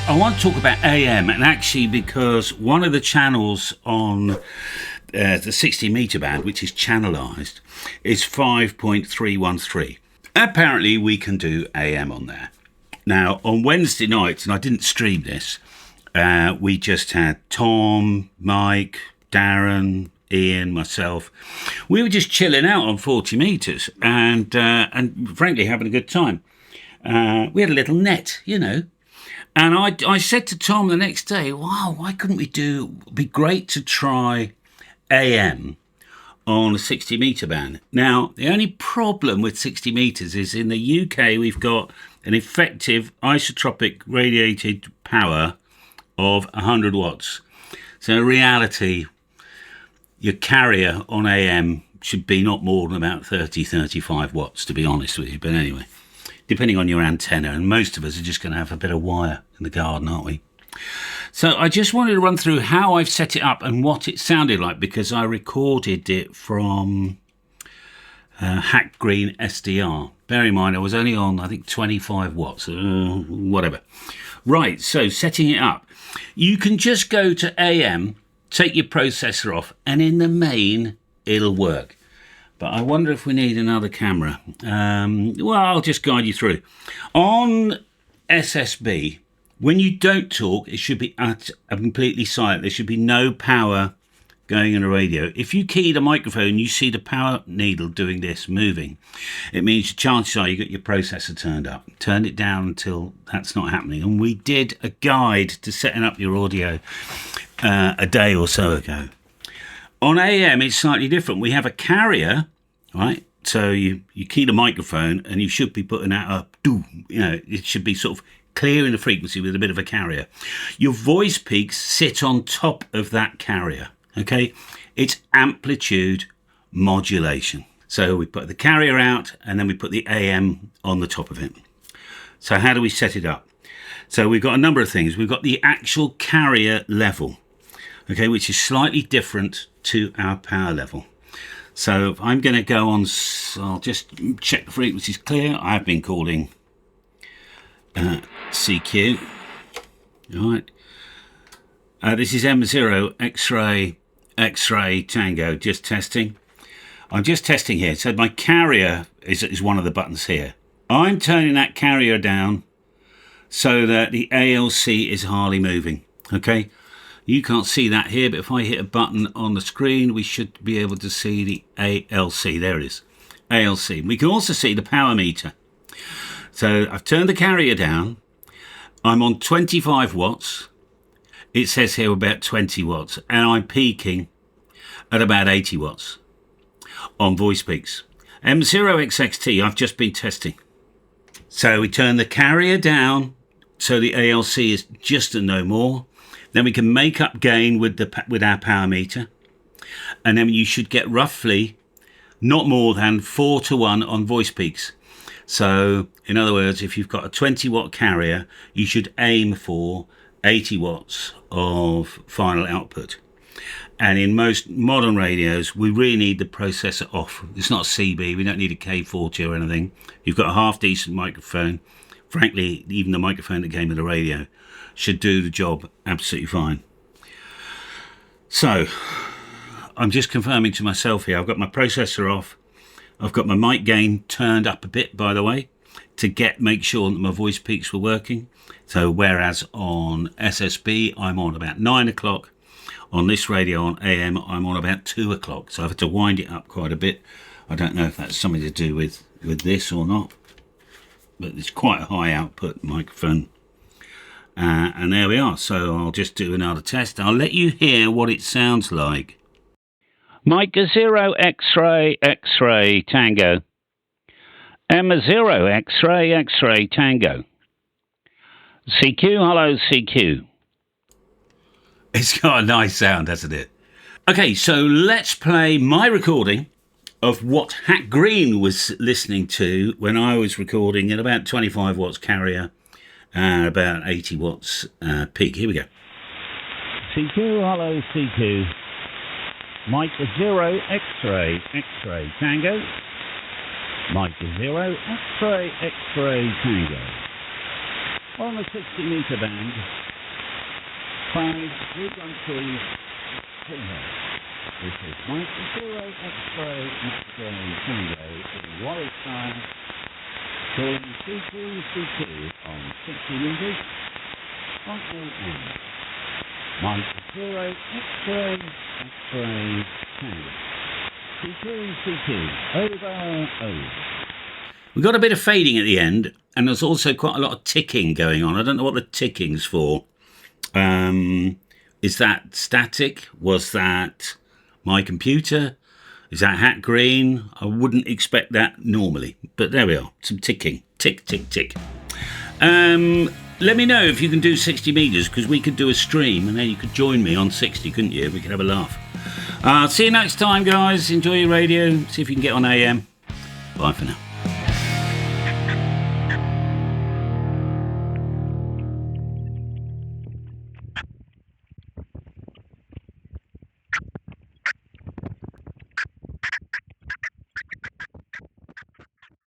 I want to talk about AM, and actually because one of the channels on the 60 metre band, which is channelized, is 5.313. Apparently we can do AM on there. Now on Wednesday nights, and I didn't stream this, we just had Tom, Mike, Darren, Ian, myself. We were just chilling out on 40 metres and frankly having a good time. We had a little net, you know. And I said to Tom the next day, wow, why couldn't we be great to try AM on a 60 metre band. Now, the only problem with 60 metres is in the UK, we've got an effective isotropic radiated power of 100 watts. So in reality, your carrier on AM should be not more than about 30, 35 watts, to be honest with you. But anyway, depending on your antenna, and most of us are just going to have a bit of wire in the garden, aren't we? So I just wanted to run through how I've set it up and what it sounded like, because I recorded it from Hack Green SDR. Bear in mind, I was only on, I think, 25 watts, whatever. Right, so setting it up. You can just go to AM, take your processor off, and in the main, it'll work. But I wonder if we need another camera. Well, I'll just guide you through. On SSB, when you don't talk, it should be at completely silent. There should be no power going in a radio. If you key the microphone, you see the power needle doing this, moving. It means the chances are you got your processor turned up. Turn it down until that's not happening. And we did a guide to setting up your audio a day or so ago. On AM, it's slightly different. We have a carrier, right? So you key the microphone and you should be putting out a do. You know, it should be sort of clearing the frequency with a bit of a carrier. Your voice peaks sit on top of that carrier, okay? It's amplitude modulation. So we put the carrier out and then we put the AM on the top of it. So how do we set it up? So we've got a number of things. We've got the actual carrier level, okay, which is slightly different to our power level. So I'm going to go on, I'll just check the frequency is clear. I've been calling CQ. All right. This is M0 X-ray Tango, just testing. I'm just testing here. So my carrier is one of the buttons here. I'm turning that carrier down so that the ALC is hardly moving, okay? You can't see that here, but if I hit a button on the screen, we should be able to see the ALC. There it is, ALC. We can also see the power meter. So I've turned the carrier down. I'm on 25 watts. It says here about 20 watts, and I'm peaking at about 80 watts on voice peaks. M0XXT, I've just been testing. So we turn the carrier down so the ALC is just a no more. Then we can make up gain with our power meter. And then you should get roughly not more than 4:1 on voice peaks. So in other words, if you've got a 20 watt carrier, you should aim for 80 watts of final output. And in most modern radios, we really need the processor off. It's not a CB, we don't need a K40 or anything. You've got a half decent microphone. Frankly, even the microphone that came with the radio should do the job absolutely fine. So I'm just confirming to myself here, I've got my processor off. I've got my mic gain turned up a bit, by the way, to make sure that my voice peaks were working. So whereas on SSB, I'm on about 9 o'clock. On this radio on AM, I'm on about 2 o'clock. So I've had to wind it up quite a bit. I don't know if that's something to do with this or not, but it's quite a high output microphone. And there we are. So I'll just do another test. I'll let you hear what it sounds like. Mic 0 X-ray Tango. M0 X-ray Tango. CQ, hello CQ. It's got a nice sound, hasn't it? Okay, so let's play my recording of what Hack Green was listening to when I was recording at about 25 watts carrier and about 80 watts peak. Here we go. CQ, hello CQ. Mic 0 X-ray Tango. Mic 0 X-ray Tango. on the 60 metre band, 5313 Tango. This is Mike 0 X-ray Tango in Warwick style, calling C2 on 60 metres on AM. Mike 0 X-ray Tango. C2, over. We've got a bit of fading at the end, and there's also quite a lot of ticking going on. I don't know what the ticking's for. Is that static? Was that my computer? Is that Hack Green? I wouldn't expect that normally, but there we are. Some ticking. Tick, tick, tick. Let me know if you can do 60 metres, because we could do a stream, and then you could join me on 60, couldn't you? We could have a laugh. See you next time, guys. Enjoy your radio. See if you can get on AM. Bye for now.